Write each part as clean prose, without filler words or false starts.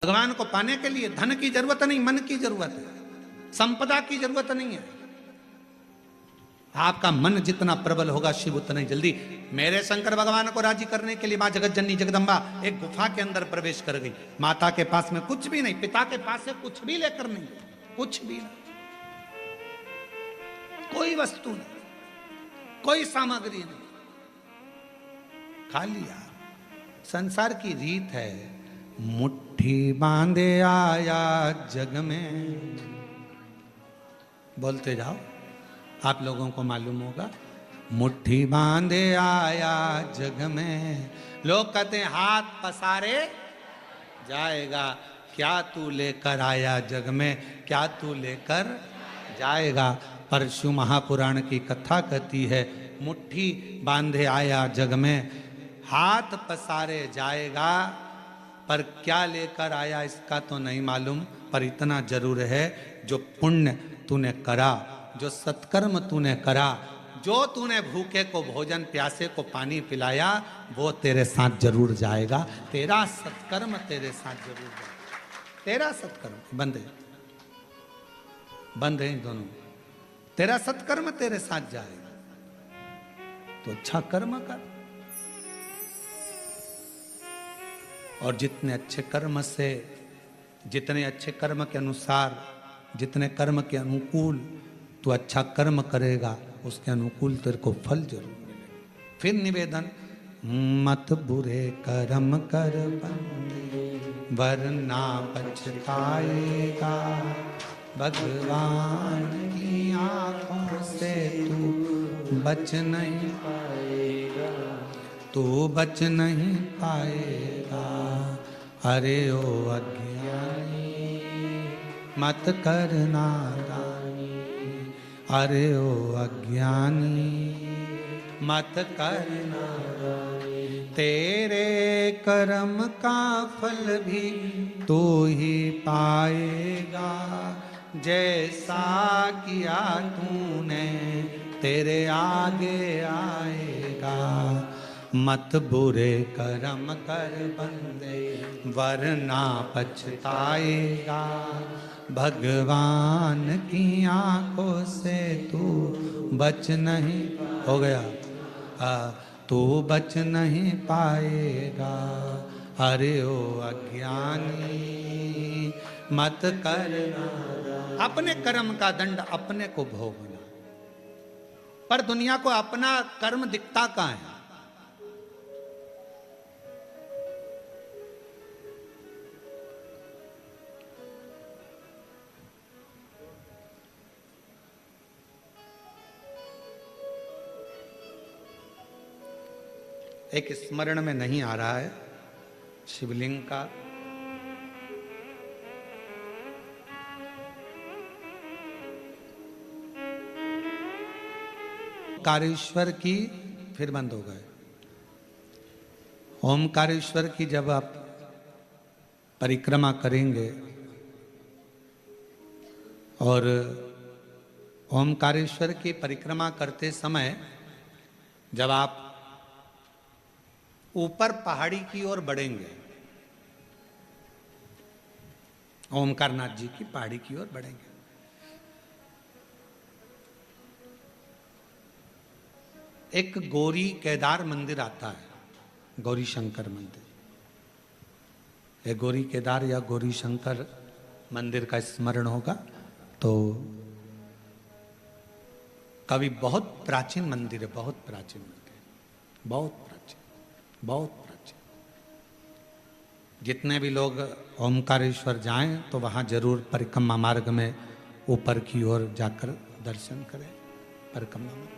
भगवान को पाने के लिए धन की जरूरत नहीं, मन की जरूरत है, संपदा की जरूरत नहीं है। आपका मन जितना प्रबल होगा शिव उतना ही जल्दी। मेरे शंकर भगवान को राजी करने के लिए मां जगत जननी जगदम्बा एक गुफा के अंदर प्रवेश कर गई। माता के पास में कुछ भी नहीं, पिता के पास से कुछ भी लेकर नहीं, कुछ भी नहीं, कोई वस्तु नहीं, कोई सामग्री नहीं, खाली संसार की रीत है। मुट्ठी बांधे आया जग में, बोलते जाओ, आप लोगों को मालूम होगा। मुट्ठी बांधे आया जग में, लोग कहते हैं हाथ पसारे जाएगा। क्या तू लेकर आया जग में, क्या तू लेकर जाएगा। परशु महापुराण की कथा कहती है, मुट्ठी बांधे आया जग में, हाथ पसारे जाएगा, पर क्या लेकर आया इसका तो नहीं मालूम। पर इतना जरूर है, जो पुण्य तूने करा, जो सत्कर्म तूने करा, जो तूने भूखे को भोजन, प्यासे को पानी पिलाया, वो तेरे साथ जरूर जाएगा। तेरा सत्कर्म तेरे साथ जरूर जाएगा। तेरा सत्कर्म बंद है, बंद है दोनों। तेरा सत्कर्म तेरे साथ जाएगा, तो अच्छा कर्म कर। और जितने अच्छे कर्म से, जितने अच्छे कर्म के अनुसार, जितने कर्म के अनुकूल तू अच्छा कर्म करेगा, उसके अनुकूल तेरे को फल जरूर मिलेगा। फिर निवेदन, मत बुरे कर्म कर बंदे, वरना पछताएगा। भगवान की आंखों से तू बच नहीं पाएगा, तू बच नहीं पाएगा। अरे ओ अज्ञानी मत कर नादानी, अरे ओ अज्ञानी मत कर नादानी। तेरे कर्म का फल भी तू ही पाएगा, जैसा किया तूने तेरे आगे आएगा। मत बुरे कर्म कर बंदे, वरना पछताएगा। भगवान की आंखों से तू बच नहीं, हो गया, तू बच नहीं पाएगा। अरे ओ अज्ञानी मत करना। अपने कर्म का दंड अपने को भोगना, पर दुनिया को अपना कर्म दिखता कहाँ है। एक स्मरण में नहीं आ रहा है शिवलिंग का, ओमकारेश्वर की, फिर बंद हो गए। ओमकारेश्वर की जब आप परिक्रमा करेंगे और ओमकारेश्वर की परिक्रमा करते समय जब आप ऊपर पहाड़ी की ओर बढ़ेंगे, ओमकारनाथ जी की पहाड़ी की ओर बढ़ेंगे, एक गौरी केदार मंदिर आता है, गौरी शंकर मंदिर। एक गौरी केदार या गौरी शंकर मंदिर का स्मरण होगा तो कभी, बहुत प्राचीन मंदिर है, बहुत प्राचीन मंदिर, बहुत प्राचीन, बहुत प्राचीन। जितने भी लोग ओमकारेश्वर जाएं तो वहाँ जरूर परिक्रमा मार्ग में ऊपर की ओर जाकर दर्शन करें। परिक्रमा मार्ग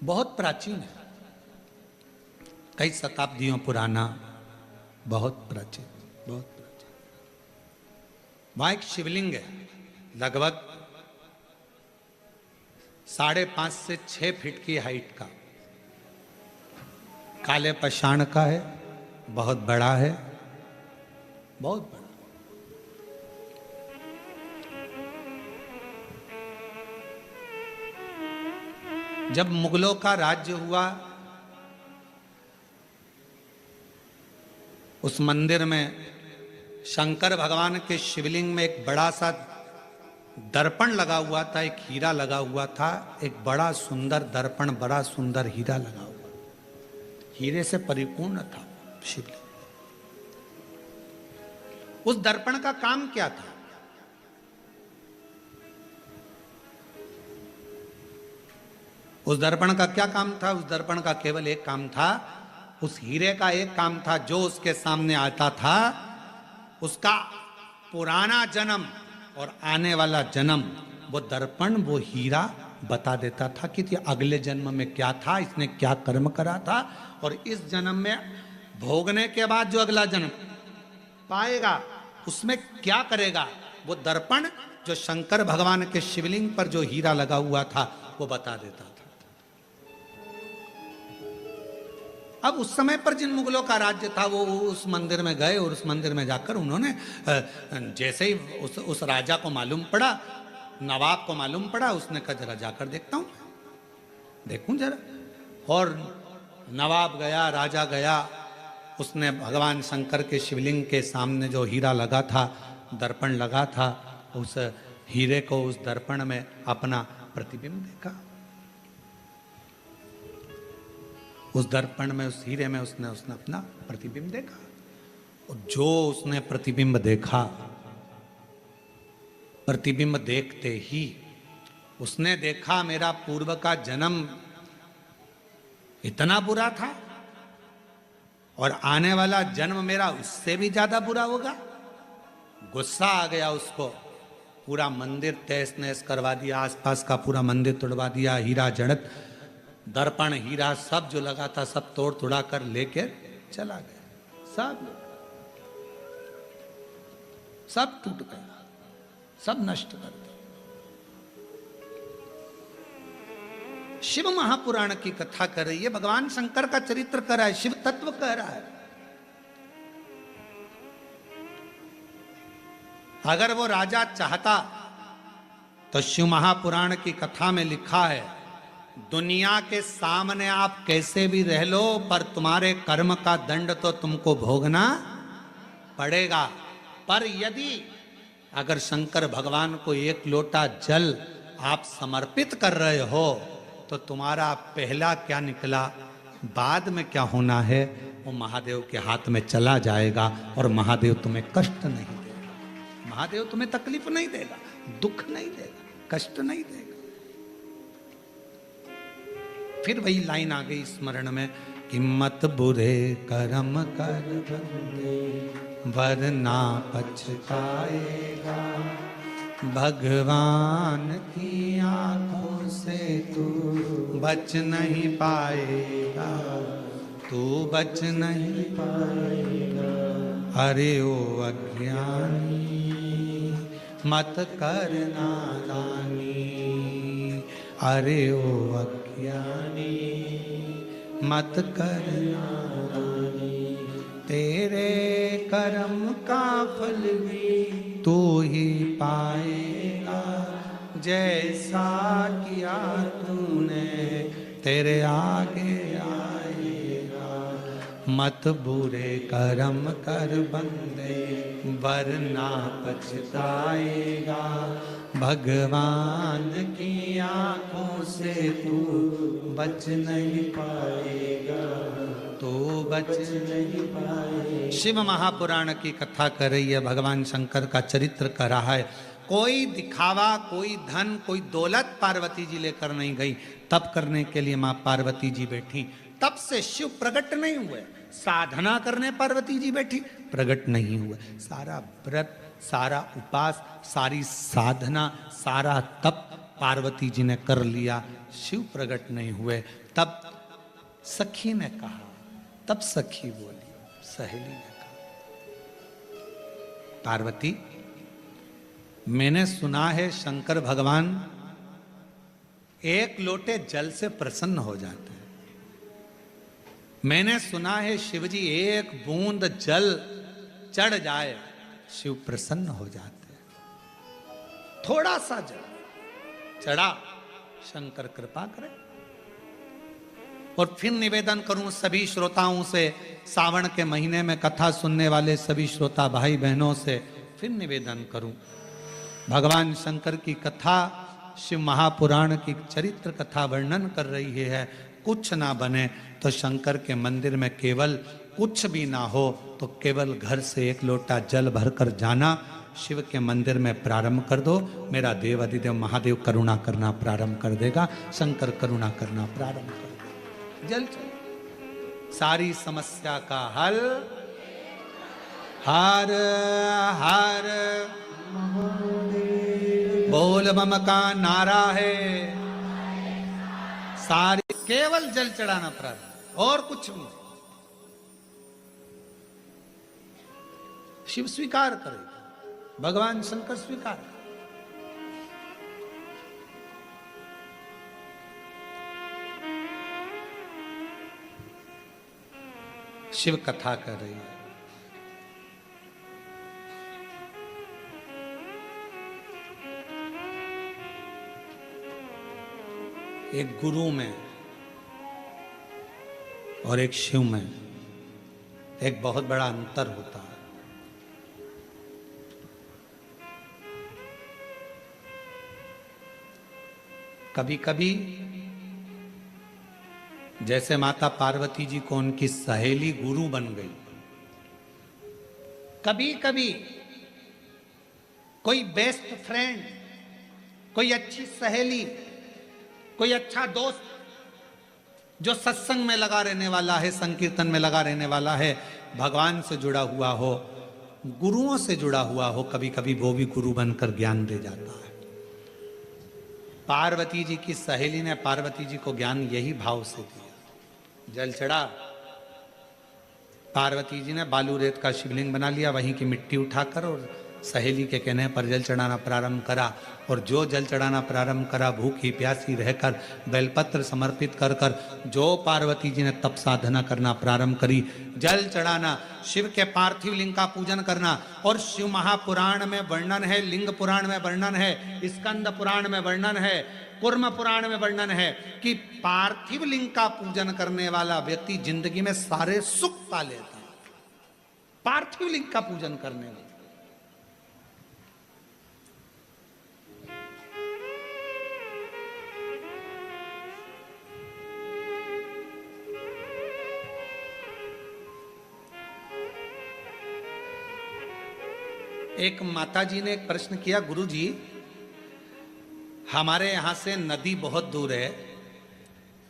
बहुत प्राचीन है, कई शताब्दियों पुराना, बहुत प्राचीन, बहुत प्राचीन। वहाँ एक शिवलिंग है, लगभग 5.5 से 6 फीट की हाइट का, काले पाषाण का है, बहुत बड़ा है, बहुत बड़ा। जब मुगलों का राज्य हुआ उस मंदिर में शंकर भगवान के शिवलिंग में एक बड़ा सा दर्पण लगा हुआ था, एक हीरा लगा हुआ था, एक बड़ा सुंदर दर्पण, बड़ा सुंदर हीरा लगा हुआ, हीरे से परिपूर्ण था शिवलिंग। उस दर्पण का काम क्या था? उस दर्पण का क्या काम था? उस दर्पण का केवल एक काम था, उस हीरे का एक काम था, जो उसके सामने आता था उसका पुराना जन्म और आने वाला जन्म वो दर्पण, वो हीरा बता देता था कि अगले जन्म में क्या था, इसने क्या कर्म करा था, और इस जन्म में भोगने के बाद जो अगला जन्म पाएगा उसमें क्या करेगा। वो दर्पण जो शंकर भगवान के शिवलिंग पर जो हीरा लगा हुआ था वो बता देता था। अब उस समय पर जिन मुगलों का राज्य था वो उस मंदिर में गए और उस मंदिर में जाकर उन्होंने जैसे ही उस राजा को मालूम पड़ा, नवाब को मालूम पड़ा, उसने कहा जरा जाकर देखता हूं, देखूं जरा। और नवाब गया, राजा गया, उसने भगवान शंकर के शिवलिंग के सामने जो हीरा लगा था, दर्पण लगा था, उस हीरे को, उस दर्पण में अपना प्रतिबिंब देखा। उस दर्पण में, उस हीरे में उसने अपना प्रतिबिंब देखा। और जो उसने प्रतिबिंब देखा, प्रतिबिंब देखते ही उसने देखा मेरा पूर्व का जन्म इतना बुरा था और आने वाला जन्म मेरा उससे भी ज्यादा बुरा होगा। गुस्सा आ गया उसको, पूरा मंदिर तहस नहस करवा दिया, आसपास का पूरा मंदिर तोड़वा दिया, हीरा जड़त, दर्पण, हीरा सब जो लगा था सब तोड़ तुड़ा कर लेके चला गया। सब टूट गया, सब नष्ट कर दिया। शिव महापुराण की कथा कर रही है, भगवान शंकर का चरित्र कर रहा है, शिव तत्व कह रहा है। अगर वो राजा चाहता तो शिव महापुराण की कथा में लिखा है, दुनिया के सामने आप कैसे भी रह लो पर तुम्हारे कर्म का दंड तो तुमको भोगना पड़ेगा। पर यदि अगर शंकर भगवान को एक लोटा जल आप समर्पित कर रहे हो तो तुम्हारा पहला क्या निकला, बाद में क्या होना है, वो महादेव के हाथ में चला जाएगा और महादेव तुम्हें कष्ट नहीं देगा, महादेव तुम्हें तकलीफ नहीं देगा, दुख नहीं देगा, कष्ट नहीं देगा। फिर वही लाइन आ गई स्मरण में कि मत बुरे कर्म कर बंदे वरना पछताएगा, भगवान की आंखों से तू बच नहीं पाएगा, तू बच नहीं पाएगा। अरे ओ अज्ञानी मत कर नादानी, अरे ओ अज्ञानी मत कर नादानी, तेरे कर्म का फल भी तू ही पाएगा, जैसा किया तूने तेरे आगे आएगा। मत बुरे कर्म कर बंदे वरना पछताएगा, भगवान की आंखों से तू बच नहीं पाएगा, तो बच नहीं पाएगा। शिव महापुराण की कथा कर रही है, भगवान शंकर का चरित्र कर रहा है। कोई दिखावा, कोई धन, कोई दौलत पार्वती जी लेकर नहीं गई। तप करने के लिए माँ पार्वती जी बैठी, तब से शिव प्रकट नहीं हुए। साधना करने पार्वती जी बैठी, प्रकट नहीं हुए। सारा व्रत, सारा उपास, सारी साधना, सारा तप पार्वती जी ने कर लिया, शिव प्रकट नहीं हुए। तब सखी ने कहा, तब सखी बोली, सहेली ने कहा, पार्वती मैंने सुना है शंकर भगवान एक लोटे जल से प्रसन्न हो जाते हैं। मैंने सुना है शिवजी एक बूंद जल चढ़ जाए शिव प्रसन्न हो जाते हैं। थोड़ा सा जल चढ़ा, शंकर कृपा करे। और फिर निवेदन करूं सभी श्रोताओं से, सावन के महीने में कथा सुनने वाले सभी श्रोता भाई बहनों से फिर निवेदन करूं, भगवान शंकर की कथा शिव महापुराण की चरित्र कथा वर्णन कर रही है। कुछ ना बने तो शंकर के मंदिर में केवल कुछ भी ना हो तो केवल घर से एक लोटा जल भरकर जाना, शिव के मंदिर में प्रारंभ कर दो, मेरा देव अधिदेव महादेव करुणा करना प्रारंभ कर देगा, शंकर करुणा करना प्रारंभ कर देगा। जल चल, सारी समस्या का हल हर हर बोल बम का नारा है, सारी केवल जल चढ़ाना प्रारंभ और कुछ भी। शिव स्वीकार करेगा, भगवान शंकर स्वीकार। शिव कथा कर रही है। एक गुरु में और एक शिव में एक बहुत बड़ा अंतर होता है। कभी कभी जैसे माता पार्वती जी को उनकी सहेली गुरु बन गई, कभी कभी कोई बेस्ट फ्रेंड, कोई अच्छी सहेली, कोई अच्छा दोस्त जो सत्संग में लगा रहने वाला है, संकीर्तन में लगा रहने वाला है, भगवान से जुड़ा हुआ हो, गुरुओं से जुड़ा हुआ हो, कभी कभी वो भी गुरु बनकर ज्ञान दे जाता है। पार्वती जी की सहेली ने पार्वती जी को ज्ञान यही भाव से दिया। जल चढ़ा, पार्वती जी ने बालू रेत का शिवलिंग बना लिया, वहीं की मिट्टी उठाकर और सहेली के कहने पर जल चढ़ाना प्रारंभ करा। और जो जल चढ़ाना प्रारंभ करा, भूखी प्यासी रहकर बेलपत्र समर्पित कर कर जो पार्वती जी ने तप साधना करना प्रारंभ करी, जल चढ़ाना, शिव के पार्थिव लिंग का पूजन करना। और शिव महापुराण में वर्णन है, लिंग पुराण में वर्णन है, स्कंद पुराण में वर्णन है, कुर्म पुराण में वर्णन है कि पार्थिव लिंग का पूजन करने वाला व्यक्ति जिंदगी में सारे सुख पा लेता है। पार्थिव लिंग का पूजन करने वाला। एक माता जी ने एक प्रश्न किया, गुरु जी हमारे यहाँ से नदी बहुत दूर है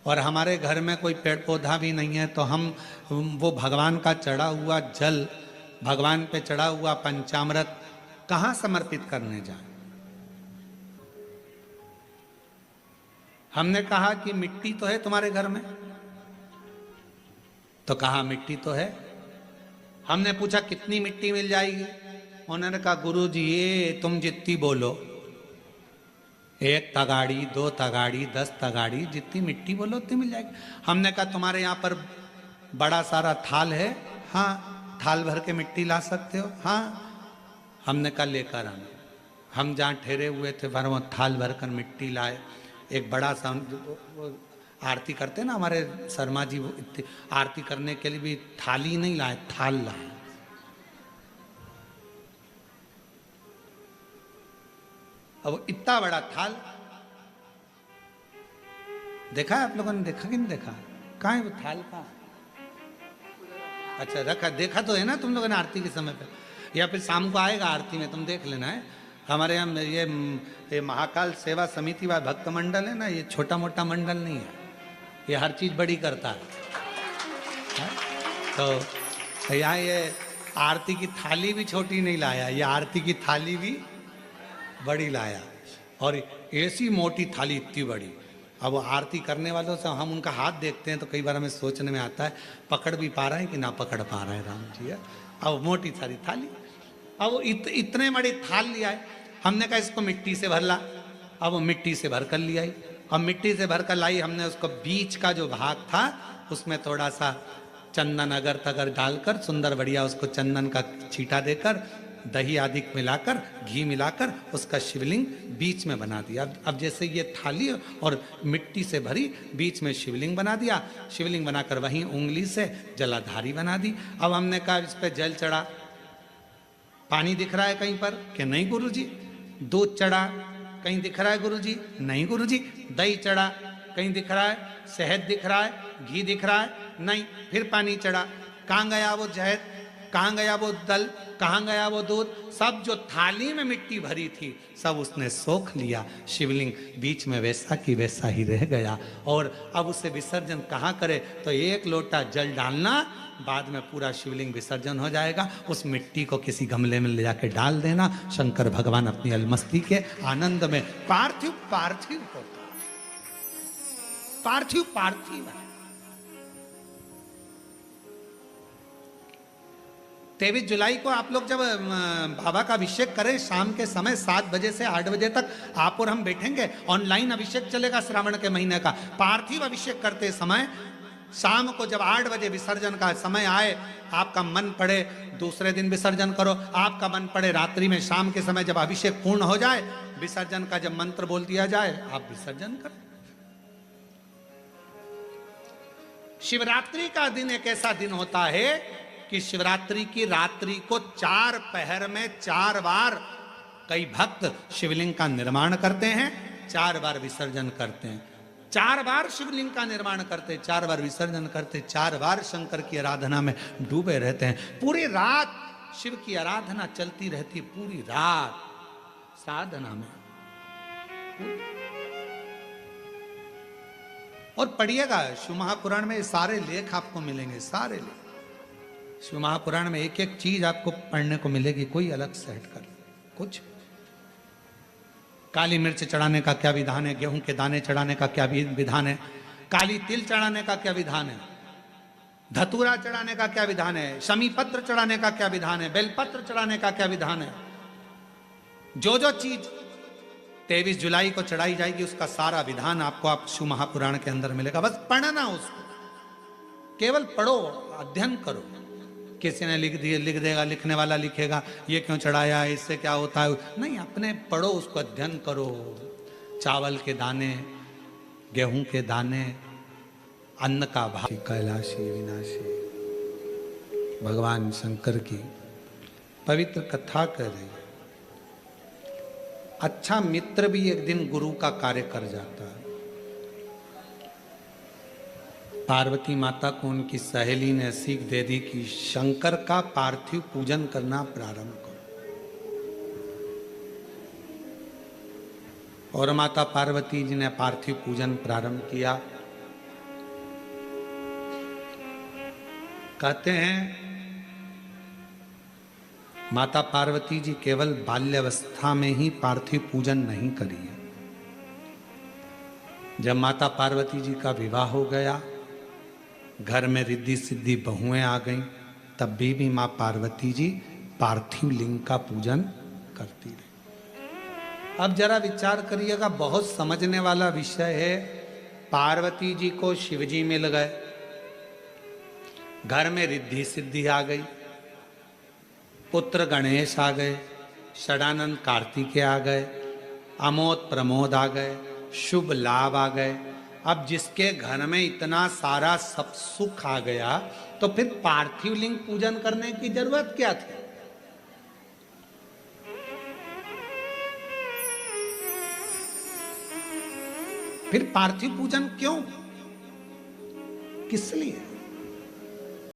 और हमारे घर में कोई पेड़ पौधा भी नहीं है, तो हम वो भगवान का चढ़ा हुआ जल, भगवान पे चढ़ा हुआ पंचामृत कहाँ समर्पित करने जाएं? हमने कहा कि मिट्टी तो है तुम्हारे घर में, तो कहा मिट्टी तो है। हमने पूछा कितनी मिट्टी मिल जाएगी? उन्होंने कहा गुरु जी ये तुम जितनी बोलो, 1 तगाड़ी 2 तगाड़ी 10 तगाड़ी, जितनी मिट्टी बोलो उतनी मिल जाएगी। हमने कहा तुम्हारे यहाँ पर बड़ा सारा थाल है? हाँ। थाल भर के मिट्टी ला सकते हो? हाँ। हमने कहा लेकर आना। हम जहाँ ठहरे हुए थे फिर वो थाल भर कर मिट्टी लाए। एक बड़ा सा आरती करते ना हमारे शर्मा जी, वो आरती करने के लिए भी थाली नहीं लाए, थाल लाए। अब इतना बड़ा थाल देखा है आप लोगों ने? देखा कि नहीं देखा? कहाँ है वो थाल? का अच्छा रखा, देखा तो है ना तुम लोगों ने आरती के समय पे, या फिर शाम को आएगा आरती में, तुम देख लेना है। हमारे यहाँ ये महाकाल सेवा समिति व भक्त मंडल है ना, ये छोटा मोटा मंडल नहीं है, ये हर चीज बड़ी करता है। तो यहाँ ये आरती की थाली भी छोटी नहीं लाया, ये आरती की थाली भी बड़ी लाया, और ऐसी मोटी थाली इतनी बड़ी। अब वो आरती करने वालों से हम उनका हाथ देखते हैं तो कई बार हमें सोचने में आता है पकड़ भी पा रहे हैं कि ना पकड़ पा रहे हैं राम जी। अब मोटी सारी थाली, अब वो इतने बड़ी थाल लिया है। हमने कहा इसको मिट्टी से भर ला। अब वो मिट्टी से भर कर लिया। अब मिट्टी से भर कर लाई, हमने उसको बीच का जो भाग था उसमें थोड़ा सा चंदन अगर तगर डालकर सुंदर बढ़िया उसको चंदन का छींटा देकर दही आदि मिलाकर, घी मिलाकर उसका शिवलिंग बीच में बना दिया। अब जैसे ये थाली और मिट्टी से भरी, बीच में शिवलिंग बना दिया। शिवलिंग बनाकर वहीं उंगली से जलाधारी बना दी। अब हमने कहा इस पे जल चढ़ा, पानी दिख रहा है कहीं पर कि नहीं गुरुजी? दूध चढ़ा, कहीं दिख रहा है गुरुजी? नहीं गुरुजी। दही चढ़ा, कहीं दिख रहा है? शहद दिख रहा है? घी दिख रहा है? नहीं। फिर पानी चढ़ा, कहाँ गया वो शहद, कहाँ गया वो दल, कहाँ गया वो दूध? सब जो थाली में मिट्टी भरी थी सब उसने सोख लिया। शिवलिंग बीच में वैसा की वैसा ही रह गया। और अब उसे विसर्जन कहाँ करे? तो एक लोटा जल डालना, बाद में पूरा शिवलिंग विसर्जन हो जाएगा। उस मिट्टी को किसी गमले में ले जाके डाल देना। शंकर भगवान अपनी अलमस्ती के आनंद में पार्थिव पार्थिव होता, पार्थिव पार्थिव है। 23 जुलाई को आप लोग जब बाबा का अभिषेक करें, शाम के समय 7 बजे से 8 बजे तक आप और हम बैठेंगे। ऑनलाइन अभिषेक चलेगा श्रावण के महीने का। पार्थिव अभिषेक करते समय शाम को जब 8 बजे विसर्जन का समय आए, आपका मन पड़े दूसरे दिन विसर्जन करो, आपका मन पड़े रात्रि में, शाम के समय जब अभिषेक पूर्ण हो जाए, विसर्जन का जब मंत्र बोल दिया जाए, आप विसर्जन करें। शिवरात्रि का दिन एक ऐसा दिन होता है कि शिवरात्रि की रात्रि को 4 पहर में 4 बार कई भक्त शिवलिंग का निर्माण करते हैं, 4 बार विसर्जन करते हैं। 4 बार शिवलिंग का निर्माण करते, 4 बार विसर्जन करते, 4 बार शंकर की आराधना में डूबे रहते हैं। पूरी रात शिव की आराधना चलती रहती, पूरी रात साधना में। और पढ़िएगा शिव महापुराण में सारे लेख आपको मिलेंगे, सारे लेख। शिव महापुराण में एक एक चीज आपको पढ़ने को मिलेगी, कोई अलग से हटकर कुछ। काली मिर्च चढ़ाने का क्या विधान है, गेहूं के दाने चढ़ाने का क्या विधान है, काली तिल चढ़ाने का क्या विधान है, धतूरा चढ़ाने का क्या विधान है, शमी पत्र चढ़ाने का क्या विधान है, बेलपत्र चढ़ाने का क्या विधान है। जो जो चीज 23 जुलाई को चढ़ाई जाएगी उसका सारा विधान आपको आप शिव महापुराण के अंदर मिलेगा। बस पढ़ना उसको, केवल पढ़ो, अध्ययन करो। किसी ने लिख दिए, लिख देगा, लिखने वाला लिखेगा ये क्यों चढ़ाया है, इससे क्या होता है, नहीं, अपने पढ़ो, उसको अध्ययन करो। चावल के दाने, गेहूं के दाने, अन्न का भाव, कैलाशी विनाशी भगवान शंकर की पवित्र कथा कर रही है। अच्छा मित्र भी एक दिन गुरु का कार्य कर जाता है। पार्वती माता को उनकी सहेली ने सीख दे दी कि शंकर का पार्थिव पूजन करना प्रारंभ करो। और माता पार्वती जी ने पार्थिव पूजन प्रारंभ किया। कहते हैं माता पार्वती जी केवल बाल्यावस्था में ही पार्थिव पूजन नहीं करी है। जब माता पार्वती जी का विवाह हो गया, घर में रिद्धि सिद्धि बहुएं आ गईं, तब भी माँ पार्वती जी पार्थिव लिंग का पूजन करती रही। अब जरा विचार करिएगा, बहुत समझने वाला विषय है। पार्वती जी को शिवजी मिल गए, घर में रिद्धि सिद्धि आ गई, पुत्र गणेश आ गए, षडानंद कार्तिकेय आ गए, अमोद प्रमोद आ गए, शुभ लाभ आ गए। अब जिसके घर में इतना सारा सब सुख आ गया, तो फिर पार्थिव लिंग पूजन करने की जरूरत क्या थी? फिर पार्थिव पूजन क्यों, किस लिए?